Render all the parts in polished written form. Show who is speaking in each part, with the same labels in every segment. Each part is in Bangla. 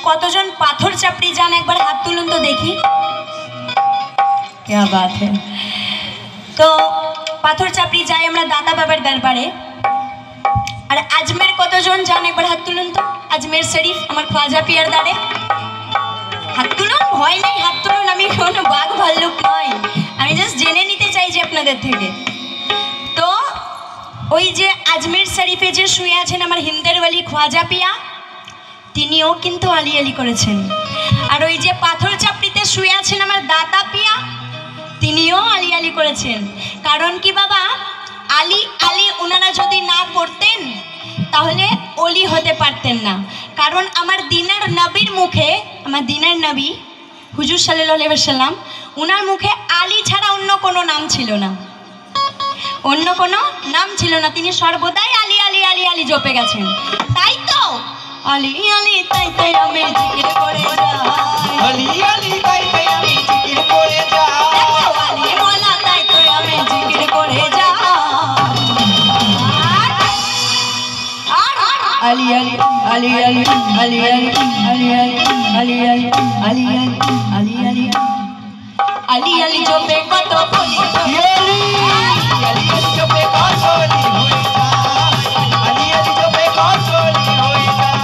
Speaker 1: কতজন পাথর চাপড়ি যান একবার হাত তুলুন তো দেখি। क्या बात है। তো পাথর চাপড়ি যাই আমরা দাতা বাবার দরবারে। আর আজমের কতজন যান একবার হাত তুলুন তো। আজমের শরীফ আমার খ্বাজা পিয়ার দারে হাত তুলুন, ভয় নেই হাত তুলুন, আমি কোনো বাঘ ভাল্লুক নয়, আমি জাস্ট জেনে নিতে চাই যে আপনাদের থেকে। তো ওই যে আজমের শরীফে যে শুয়ে আছেন আমার হিন্দের ওয়ালি খ্বাজা পিয়া, তিনিও কিন্তু আলি আলি করেছেন। আর ওই যে পাথর চাপড়িতে শুয়ে আছেন আমার দাতা পিয়া, তিনিও আলি আলি করেছেন। কারণ কি বাবা, আলি আলি ওনারা যদি না করতেন তাহলে অলি হতে পারতেন না। কারণ আমার দিনের নবীর মুখে, আমার দিনের নবী হুজুর সাল্লাল্লাহু আলাইহি ওয়াসাল্লাম, ওনার মুখে আলী ছাড়া অন্য কোনো নাম ছিল না, অন্য কোনো নাম ছিল না। তিনি সর্বদাই আলী আলী আলী আলী জপে গেছেন। তাই তো আলী আলী তাই তাই আমি জিকির করে যাই,
Speaker 2: আলী আলী তাই তাই আমি জিকির করে যাই,
Speaker 1: আলী মোলা তাই তো আমি জিকির করে যাই। আলী আলী আলী আলী আলী আলী আলী আলী আলী আলী আলী আলী আলী আলী আলী জপে কত বলি
Speaker 2: আলী আলী জপে কত বলি হয়ে যায়, আলী আলী জপে কত বলি হয়ে যায়,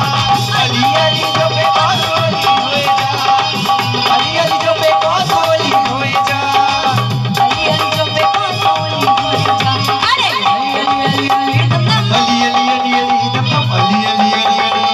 Speaker 2: আলী আলী জপে কত বলি হয়ে যায়, আলী আলী জপে কত বলি হয়ে যায়,
Speaker 1: আলী আলী জপে কত বলি হয়ে যায়। আরে আলী আলী আলী আলী দম
Speaker 2: আলী আলী আলী আলী দম আলী আলী আলী আলী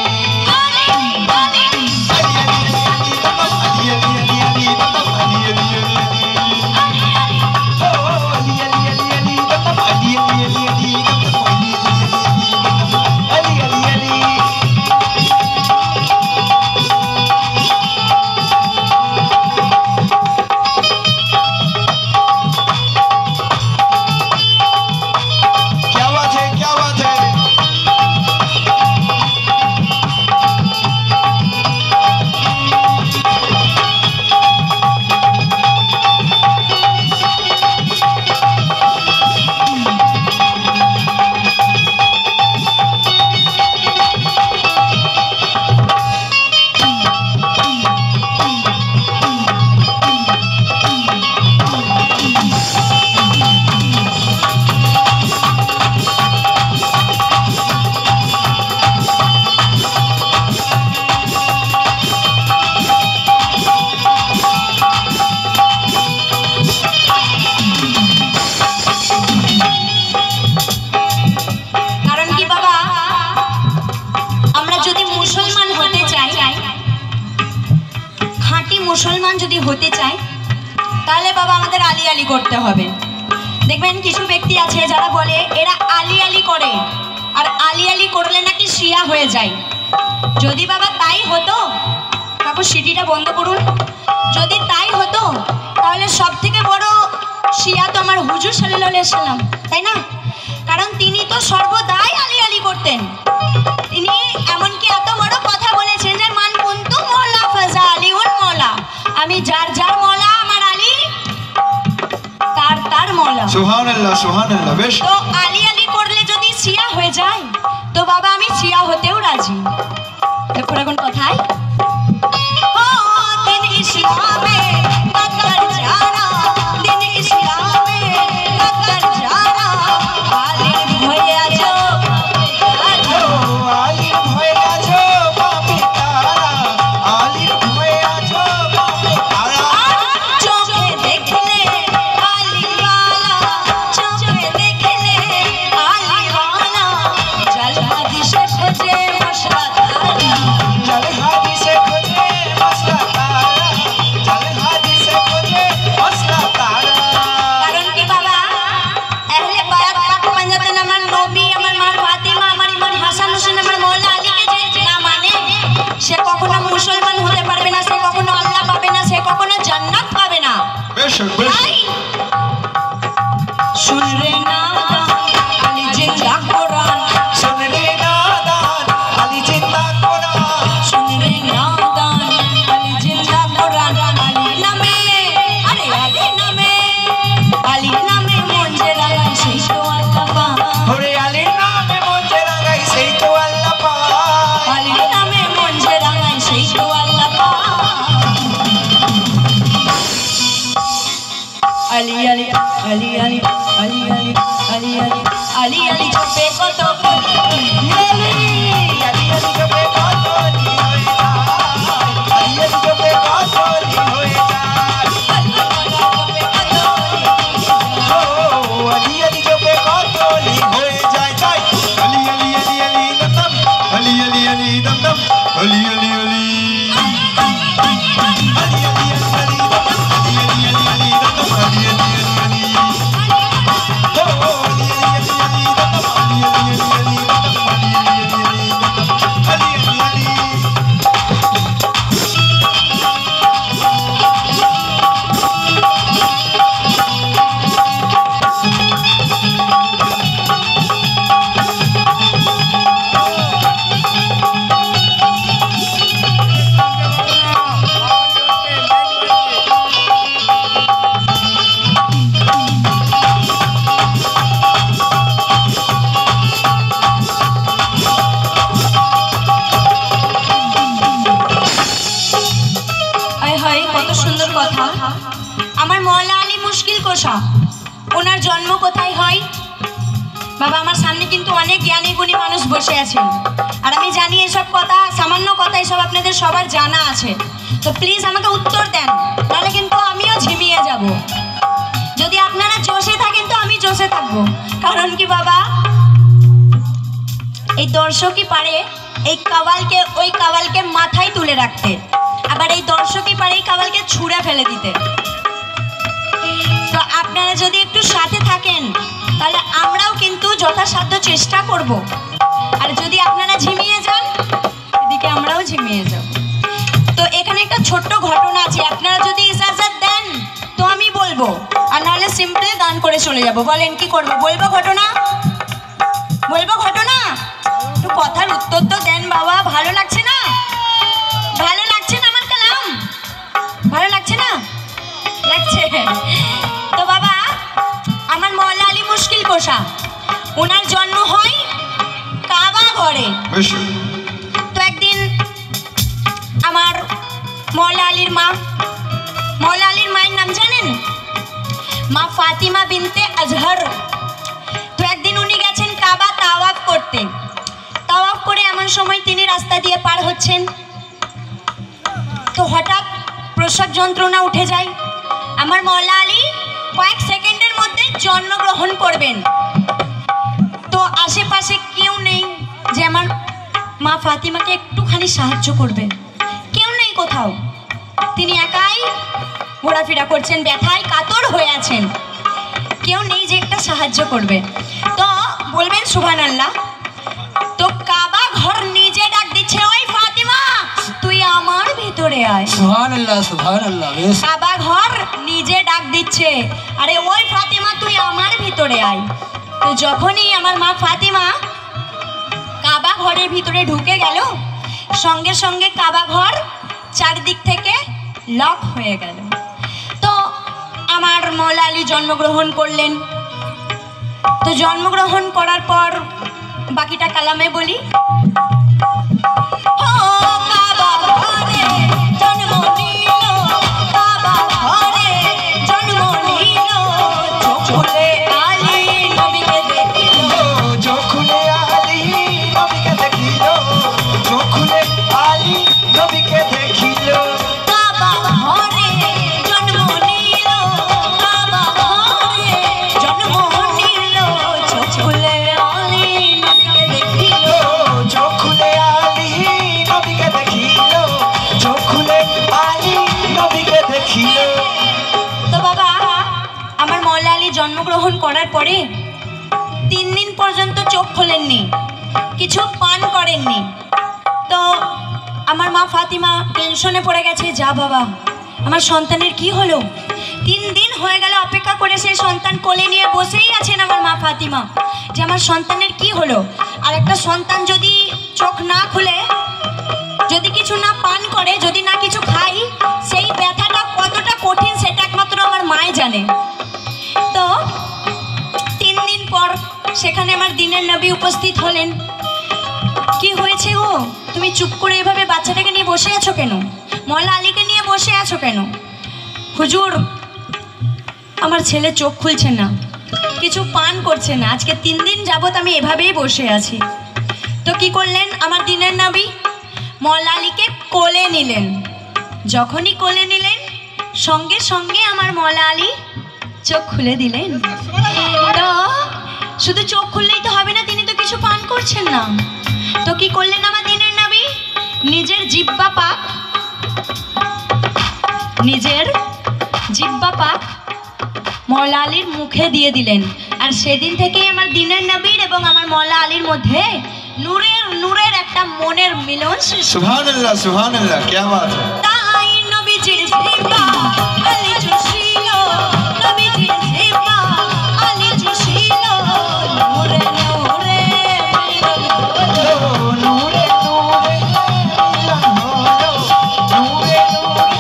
Speaker 1: মুসলমান যদি হতে চাই তাহলে বাবা আমাদের আলি আলি করতে হবে। দেখবেন কিছু ব্যক্তি আছে যারা বলে এরা আলি আলি করে, আর আলি আলি করলে নাকি শিয়া হয়ে যায়। যদি বাবা তাই হতো, কাকু সিটিটা বন্ধ করুন, যদি তাই হতো তাহলে সব থেকে বড় শিয়া তো আমার হুজুর সাল্লাল্লাহু আলাইহি ওয়াসাল্লাম, তাই না? কারণ তিনি তো সর্বদাই আলি আলি করতেন। তিনি এমনকি এত বড় কথা বলেছেন যে মান কুনতু মওলা ফাজা আলিউন মওলা, আমি যার যার মওলা আমার আলী তার তার মওলা।
Speaker 2: সুবহানাল্লাহ সুবহানাল্লাহ। বেশ,
Speaker 1: তো আলী আলী করলে যদি শিয়া হয়ে যায় তো বাবা আমি শিয়া হতেও রাজি। দেখুন এখন কথায় আলি আলি আলি আলি আলি আলি আলি আলি আলি আলি জপে কত আমার মওলা আলী মুশকিল কোষা ওনার জন্ম কোথায় হয় বাবা? আমার সামনে কিন্তু অনেক জ্ঞানী গুণী মানুষ বসে আছেন, আর আমি জানি এসব কথা সামান্য কথা এসব আপনাদের সবার জানা আছে। তো প্লিজ আমাকে উত্তর দেন, নাহলে কিন্তু আমিও ঝিমিয়ে যাব। যদি আপনারা জোশে থাকেন তো আমি জোশে থাকবো, কারণ কি বাবা, এই দর্শকই পারে এই কাওয়ালকে ওই কাওয়ালকে মাথায় তুলে রাখতে, আবার এই দর্শকই পারে এই কাওয়ালকে ছুঁড়ে ফেলে দিতে। তো আপনারা যদি একটু সাথে থাকেন তাহলে আমরাও কিন্তু যথাসাধ্য চেষ্টা করব, আর যদি আপনারা ঝিমিয়ে যান এদিকে আমরাও ঝিমিয়ে যাব। তো এখানে একটা ছোট্ট ঘটনা আছে, আপনারা যদি ইজাজত দেন তো আমি বলবো, আর নাহলে সিম্পল গান করে চলে যাব। বলেন কি করব? বলবো ঘটনা? বলবো ঘটনা? একটু কথার উত্তর তো দেন বাবা, ভালো লাগছে না? ভালো লাগছে না আমার কালাম? ভালো লাগছে না? লাগছে। তো বাবা, আমার মওলা আলী মুশকিল কোষা ওনার জন্ম হয় কাবা ঘরে। তো একদিন আমার মওলা আলীর মায়ের নাম জানেন? মা ফাতিমা বিনতে আজহর। তো একদিন উনি গেছেন কাবা তাওয়াফ করতে। তাওয়াফ করে এমন সময় তিনি রাস্তা দিয়ে পার হচ্ছেন, তো হঠাৎ প্রসব যন্ত্রণা উঠে যায়। আমার মওলা আলী কয়েক সেকেন্ডের মধ্যে জন্মগ্রহণ করবেন। তো আশেপাশে কেউ নেই যে আমার মা ফাতিমাকে একটুখানি সাহায্য করবে, কেউ নেই কোথাও। তিনি একাই ঘোরাফেরা করছেন, ব্যথায় কাতর হয়ে আছেন, কেউ নেই যে একটা সাহায্য করবে। তো বলবেন সুবহানাল্লাহ। তো কাবা ঘর নিজে ডাক দিচ্ছে, ওই ফাতিমা তুই আমার ভিতরে আয়।
Speaker 2: সুবহানাল্লাহ সুবহানাল্লাহ।
Speaker 1: কাবা ঘর নিজে ডাক দিচ্ছে, আরে ওই ফাতিমা তুই আমার ভিতরে আয়। তো যখনই আমার মা ফাতিমা কাবা ঘরের ভিতরে ঢুকে গেল, সঙ্গে সঙ্গে কাবা ঘর চারদিক থেকে লক হয়ে গেল। তো আমার মওলা আলী জন্মগ্রহণ করলেন। তো জন্মগ্রহণ করার পর বাকিটা কালামে বলি। জন্মগ্রহণ করার পরে 3 দিন পর্যন্ত চোখ খোলেননি, কিছু পান করেননি। তো আমার মা ফাতিমা টেনশনে পড়ে গেছে, যা বাবা আমার সন্তানের কি হলো। 3 দিন হয়ে গেল অপেক্ষা করে সেই সন্তান কোলে নিয়ে বসেই আছেন আমার মা ফাতিমা, যে আমার সন্তানের কি হলো। আর একটা সন্তান যদি চোখ না খুলে, যদি কিছু না পান করে, যদি না কিছু খাই, সেই ব্যথাটা কতটা কঠিন সেটা একমাত্র আমার মাই জানে। তো 3 দিন পর সেখানে আমার দিনের নবী উপস্থিত হলেন। কি হয়েছে গো, তুমি চুপ করে এভাবে বাচ্চাটাকে নিয়ে বসে আছো কেন? মওলা আলীকে নিয়ে বসে আছো কেন? হুজুর আমার ছেলে চোখ খুলছে না, কিছু পান করছে না, আজকে 3 দিন যাবত আমি এভাবেই বসে আছি। তো কি করলেন আমার দিনের নবী? মওলা আলীকে কোলে নিলেন। যখনই কোলে নিলেন সঙ্গে সঙ্গে আমার মওলা আলী চোখ খুলে দিলেন। তো শুধু চোখ খুললেই তো হবে না, তিনি তো কিছু পান করছেন না। তো কি করলেন আমার দিনের নবী? নিজের জিহ্বা পাক মওলা আলীর মুখে দিয়ে দিলেন। আর সেদিন থেকেই আমার দিনের নবীর এবং আমার মওলা আলীর মধ্যে নূরের একটা মনের মিলন সৃষ্টি।
Speaker 2: সুবহানাল্লাহ সুবহানাল্লাহ, কি বাত है।
Speaker 1: তাই নবীজির জিহ্বা আলী চুষিল, নবীজির জিহ্বা আলী চুষিল, নূরে নূরে মিলন হলো।
Speaker 2: নূরে নূরে মিলন হলো, নূরে নূরে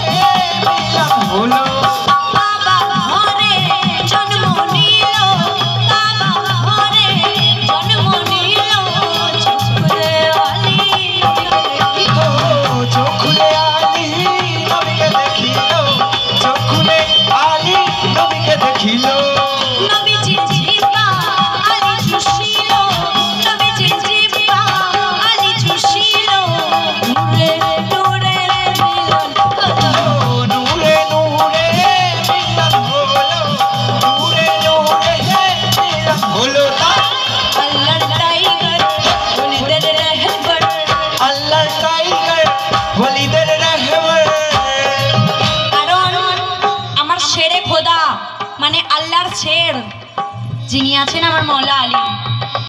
Speaker 2: মিলন হলো।
Speaker 1: বাবা ঘরে জন্ম নিল, বাবা ঘরে জন্ম নিল, চোখে আলী
Speaker 2: ও চোখুলে আলী নবীকে দেখিল, চোখুলে আলী নবীকে দেখিল।
Speaker 1: নবীজির জিহ্বা আলী চুষিল, নবীজির জিহ্বা আলী চুষিল, নূরে নূরে মিলন হলো।
Speaker 2: নূরে নূরে মিলন হলো, নূরে নূরে মিলন হলো।
Speaker 1: আল্লাহর টাইগার ওলিদের রাহবার,
Speaker 2: আল্লাহর টাইগার ওলিদের রাহবার।
Speaker 1: কারণ আমার শেরে খোদা মানে আল্লাহর শের যিনি আছেন আমার মওলা আলী,